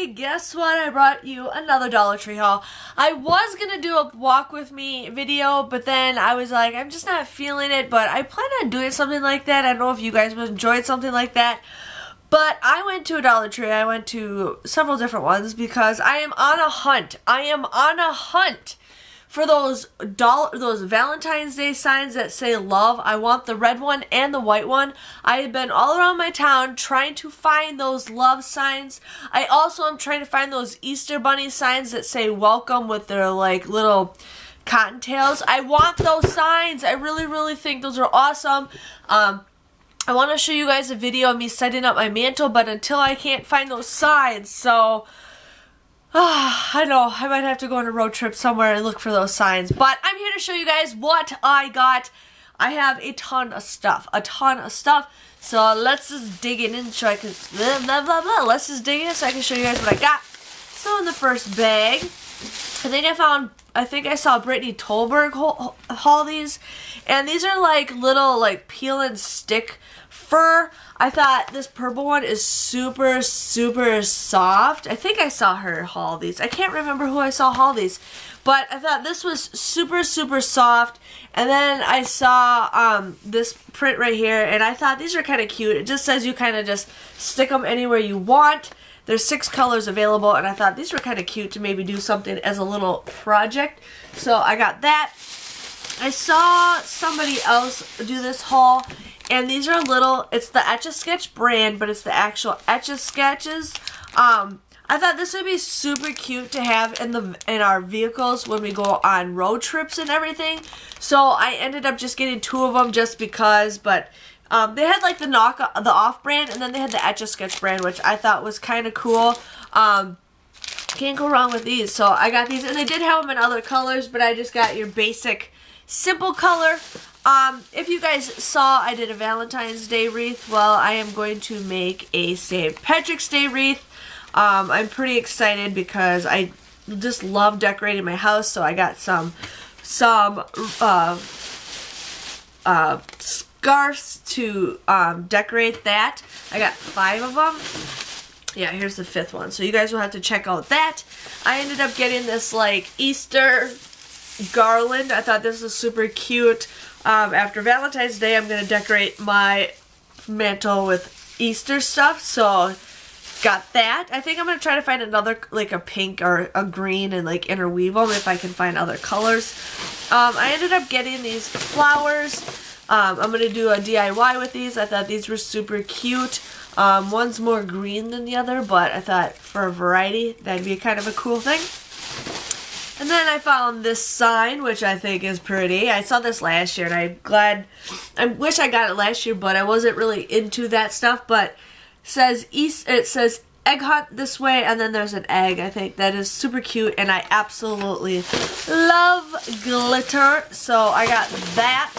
everybody, guess what? I brought you another Dollar Tree haul. I was gonna do a walk with me video, but then I was like, I'm just not feeling it, but I plan on doing something like that. I don't know if you guys would enjoy something like that, but I went to a Dollar Tree. I went to several different ones because I am on a hunt. I am on a hunt for those Valentine's Day signs that say love. I want the red one and the white one. I have been all around my town trying to find those love signs. I also am trying to find those Easter bunny signs that say welcome with their like little cottontails. I want those signs. I really think those are awesome. I want to show you guys a video of me setting up my mantle, but until I can't find those signs, so I know, I might have to go on a road trip somewhere and look for those signs. But I'm here to show you guys what I got. I have a ton of stuff. So let's just dig in so I can, let's just dig in so I can show you guys what I got. So in the first bag, I think I saw Brittany Tolberg haul these. And these are like little like peel and stick fur. I thought this purple one is super soft. I think I saw her haul these. I can't remember who I saw haul these, but I thought this was super soft. And then I saw this print right here, and I thought these are kind of cute. It just says you kind of just stick them anywhere you want. There's 6 colors available, and I thought these were kind of cute to maybe do something as a little project. So I got that. I saw somebody else do this haul, and these are little, it's the Etch A Sketch brand, but it's the actual Etch A Sketches. I thought this would be super cute to have in our vehicles when we go on road trips and everything. So I ended up just getting 2 of them just because, but they had like the off brand, and then they had the Etch A Sketch brand, which I thought was kind of cool. Can't go wrong with these. So I got these, and they did have them in other colors, but I just got your basic simple color. If you guys saw, I did a Valentine's Day wreath. Well, I am going to make a St. Patrick's Day wreath. I'm pretty excited because I just love decorating my house. So I got some scarves to decorate that. I got 5 of them. Yeah, here's the 5th one. So you guys will have to check out that. I ended up getting this like Easter garland. I thought this was super cute. After Valentine's Day, I'm going to decorate my mantle with Easter stuff, so got that. I think I'm going to try to find another, like a pink or a green, and like interweave them if I can find other colors. I ended up getting these flowers. I'm going to do a DIY with these. I thought these were super cute. One's more green than the other, but I thought for a variety, that'd be kind of a cool thing. And then I found this sign, which I think is pretty. I saw this last year, and I wish I got it last year, but I wasn't really into that stuff. But it says egg hunt this way, and then there's an egg. I think that is super cute, and I absolutely love glitter. So I got that.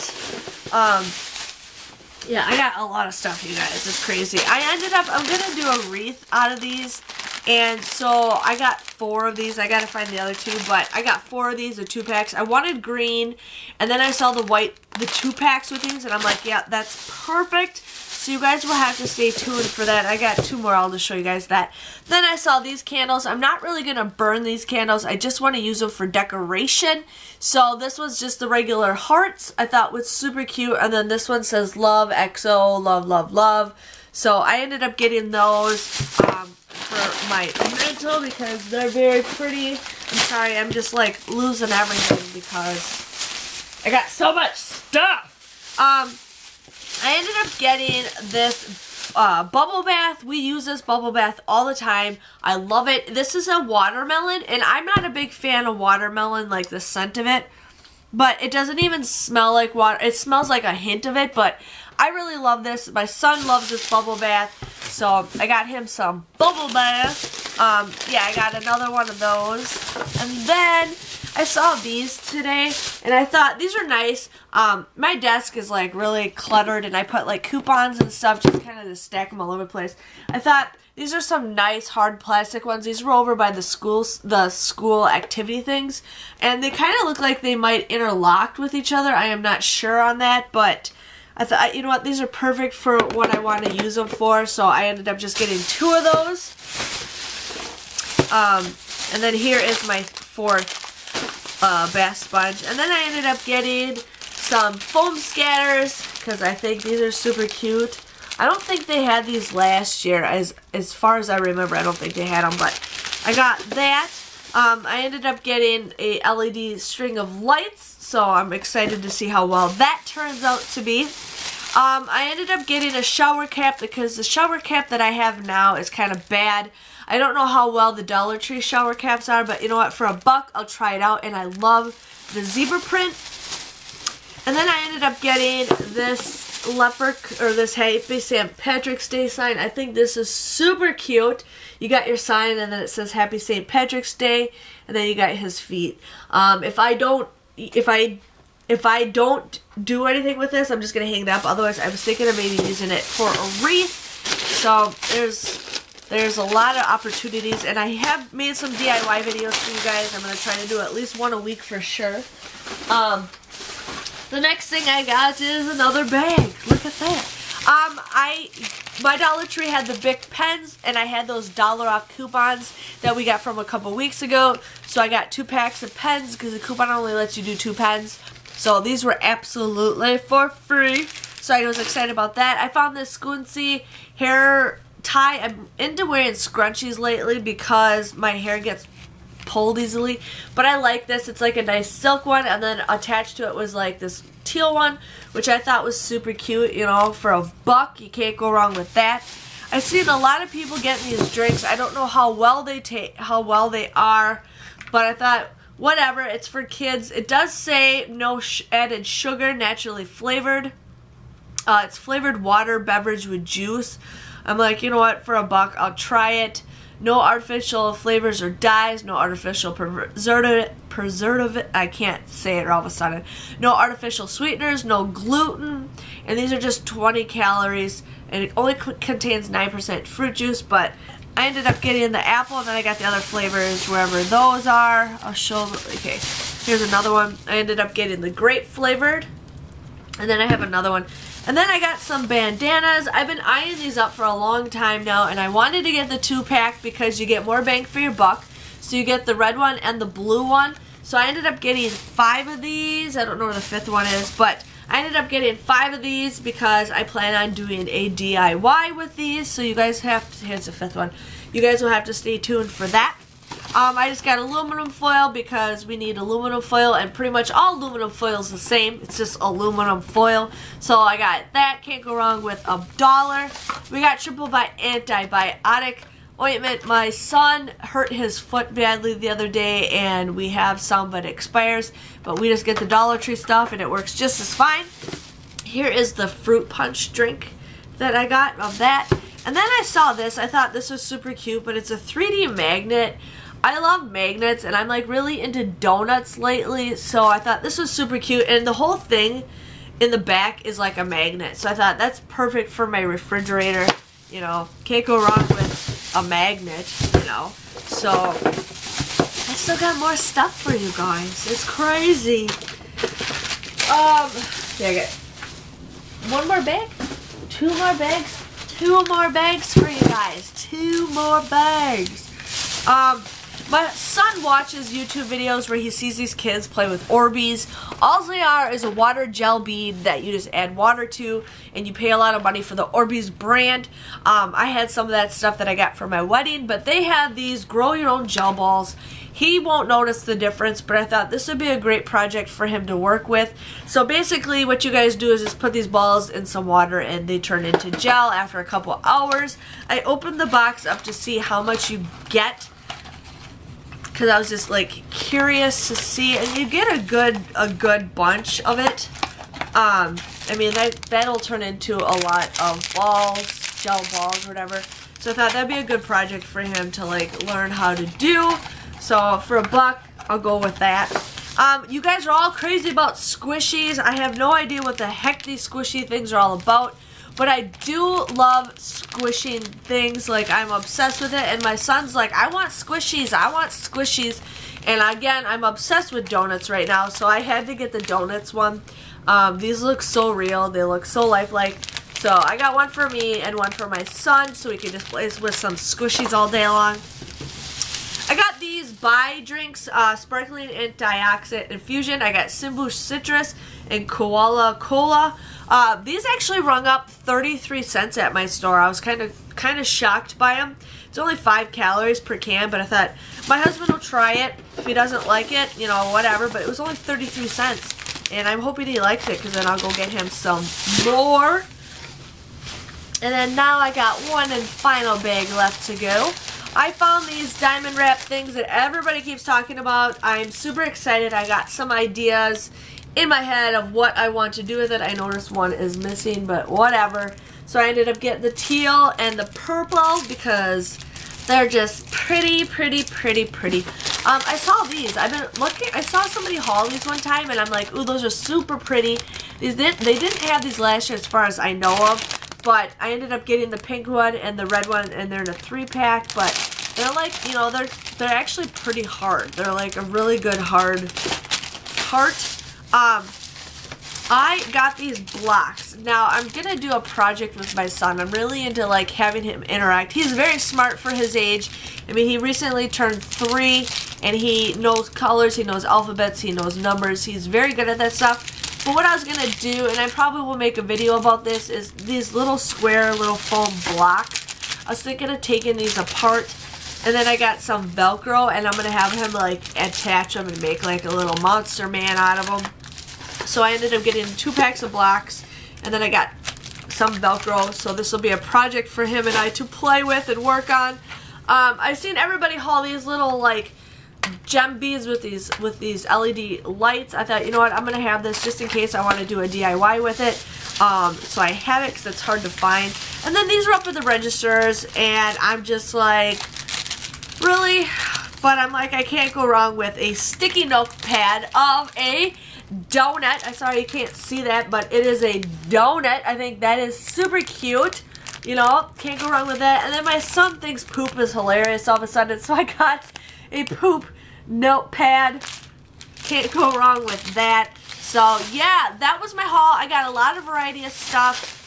Yeah, I got a lot of stuff, you guys. It's crazy. I'm gonna do a wreath out of these. And so I got 4 of these. I gotta find the other 2, but I got 4 of these, the 2-packs. I wanted green, and then I saw the 2-packs with these, and I'm like, yeah, that's perfect. So you guys will have to stay tuned for that. I got 2 more. I'll just show you guys that. Then I saw these candles. I'm not really gonna burn these candles. I just want to use them for decoration. So this was just the regular hearts. I thought was super cute, and then this one says love, XO, love. So I ended up getting those for my mantle because they're very pretty. I'm sorry, I'm just like losing everything because I got so much stuff. I ended up getting this bubble bath. We use this bubble bath all the time. I love it. This is a watermelon, and I'm not a big fan of watermelon, like the scent of it, but it doesn't even smell like water. It smells like a hint of it, but I really love this. My son loves this bubble bath, so I got him some bubble bath. Yeah, I got another one of those. And then I saw these today, and I thought these are nice. My desk is like really cluttered, and I put like coupons and stuff just kind of to stack them all over the place. I thought these are some nice hard plastic ones. These were over by the school activity things, and they kind of look like they might interlock with each other. I am not sure on that, but I thought, you know what, these are perfect for what I want to use them for, so I ended up just getting 2 of those. And then here is my fourth bath sponge. And then I ended up getting some foam scatters because I think these are super cute. I don't think they had these last year. As far as I remember, I don't think they had them, but I got that. I ended up getting a LED string of lights, so I'm excited to see how well that turns out to be. I ended up getting a shower cap because the shower cap that I have now is kind of bad. I don't know how well the Dollar Tree shower caps are, but you know what? For $1, I'll try it out, and I love the zebra print. And then I ended up getting this leopard, or this Happy St. Patrick's Day sign. I think this is super cute. You got your sign, and then it says Happy St. Patrick's Day, and then you got his feet. If I don't do anything with this, I'm just gonna hang it up. Otherwise, I was thinking of maybe using it for a wreath. So there's a lot of opportunities, and I have made some DIY videos for you guys. I'm gonna try to do at least one a week for sure. The next thing I got is another bag. Look at that. My Dollar Tree had the Bic pens, and I had those $1 off coupons that we got from a couple weeks ago. So I got 2 packs of pens because the coupon only lets you do 2 pens. So these were absolutely for free. So I was excited about that. I found this Squincy hair tie. I'm into wearing scrunchies lately because my hair gets pulled easily, but I like this. It's like a nice silk one, and then attached to it was like this teal one, which I thought was super cute. You know, for $1, you can't go wrong with that. I've seen a lot of people getting these drinks. I don't know how well they are, but I thought whatever, it's for kids. It does say no added sugar, naturally flavored. It's flavored water beverage with juice. I'm like, you know what, for $1, I'll try it. No artificial flavors or dyes, no artificial preservative, I can't say it all of a sudden. No artificial sweeteners, no gluten, and these are just 20 calories, and it only contains 9% fruit juice, but I ended up getting the apple, and then I got the other flavors wherever those are. I'll show them. Okay, here's another one. I ended up getting the grape flavored, and then I have another one. And then I got some bandanas. I've been eyeing these up for a long time now, and I wanted to get the 2-pack because you get more bang for your buck. So you get the red one and the blue one. So I ended up getting 5 of these. I don't know where the 5th one is, but I ended up getting 5 of these because I plan on doing a DIY with these. So you guys have to, here's the 5th one. You guys will have to stay tuned for that. I just got aluminum foil because we need aluminum foil, and pretty much all aluminum foil is the same. It's just aluminum foil. So I got that. Can't go wrong with $1. We got triple by antibiotic ointment. My son hurt his foot badly the other day, and we have some, but it expires. But we just get the Dollar Tree stuff, and it works just as fine. Here is the fruit punch drink that I got of that. And then I saw this. I thought this was super cute, but it's a 3D magnet. I love magnets, and I'm like really into donuts lately, so I thought this was super cute, and the whole thing in the back is like a magnet, so I thought that's perfect for my refrigerator. You know, can't go wrong with a magnet, you know. So I still got more stuff for you guys. It's crazy. There I get 1 more bag, 2 more bags, 2 more bags for you guys, 2 more bags. My son watches YouTube videos where he sees these kids play with Orbeez. All they are is a water gel bead that you just add water to, and you pay a lot of money for the Orbeez brand. I had some of that stuff that I got for my wedding, but they have these grow your own gel balls. He won't notice the difference, but I thought this would be a great project for him to work with. So basically what you guys do is just put these balls in some water, and they turn into gel after a couple hours. I opened the box up to see how much you get, because I was just like curious to see, and you get a good bunch of it. I mean, that'll turn into a lot of balls, gel balls, whatever. So I thought that'd be a good project for him to like learn how to do. So for $1, I'll go with that. You guys are all crazy about squishies. I have no idea what the heck these squishy things are all about, but I do love squishing things. Like, I'm obsessed with it, and my son's like, I want squishies, I want squishies. And again, I'm obsessed with donuts right now, so I had to get the donuts one. These look so real, they look so lifelike. So I got one for me and one for my son, so we can just play with some squishies all day long. Bai drinks, sparkling antioxidant infusion. I got Simbu Citrus and Koala Cola. These actually rung up 33 cents at my store. I was kind of shocked by them. It's only 5 calories per can, but I thought my husband will try it. If he doesn't like it, you know, whatever. But it was only 33 cents. And I'm hoping he likes it, because then I'll go get him some more. And then now I got one and final bag left to go. I found these diamond wrap things that everybody keeps talking about. I'm super excited. I got some ideas in my head of what I want to do with it. I noticed one is missing, but whatever. So I ended up getting the teal and the purple because they're just pretty, pretty, pretty, pretty. I saw these. I've been looking. I saw somebody haul these one time, and I'm like, ooh, those are super pretty. They didn't have these last year as far as I know of. But I ended up getting the pink one and the red one, and they're in a 3-pack. But they're like, you know, they're actually pretty hard. They're like a really good hard heart. I got these blocks. Now I'm gonna do a project with my son. I'm really into like having him interact. He's very smart for his age. I mean, he recently turned 3, and he knows colors, he knows alphabets, he knows numbers. He's very good at that stuff. But what I was going to do, and I probably will make a video about this, is these little square little foam blocks. I was thinking of taking these apart, and then I got some Velcro, and I'm going to have him like attach them and make like a little monster man out of them. So I ended up getting 2 packs of blocks, and then I got some Velcro. So this will be a project for him and I to play with and work on. I've seen everybody haul these little like gem beads with these LED lights. I thought, you know what, I'm gonna have this just in case I want to do a DIY with it. So I have it because it's hard to find. And then these were up at the registers, and I'm just like, really? But I'm like, I can't go wrong with a sticky notepad of a donut. I'm sorry you can't see that, but it is a donut. I think that is super cute. You know, can't go wrong with that. And then my son thinks poop is hilarious all of a sudden, so I got a poop notepad. Can't go wrong with that. So yeah, that was my haul. I got a lot of variety of stuff.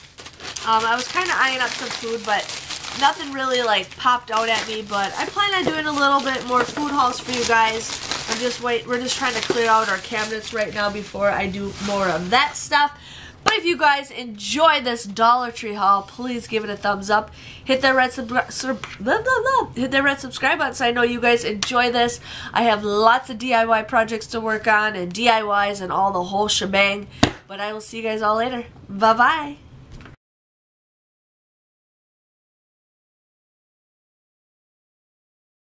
I was kind of eyeing up some food, but nothing really like popped out at me. But I plan on doing a little bit more food hauls for you guys. We're just trying to clear out our cabinets right now before I do more of that stuff. But if you guys enjoy this Dollar Tree haul, please give it a thumbs up. Hit that red subscribe button so I know you guys enjoy this. I have lots of DIY projects to work on and DIYs and all the whole shebang. But I will see you guys all later. Bye-bye.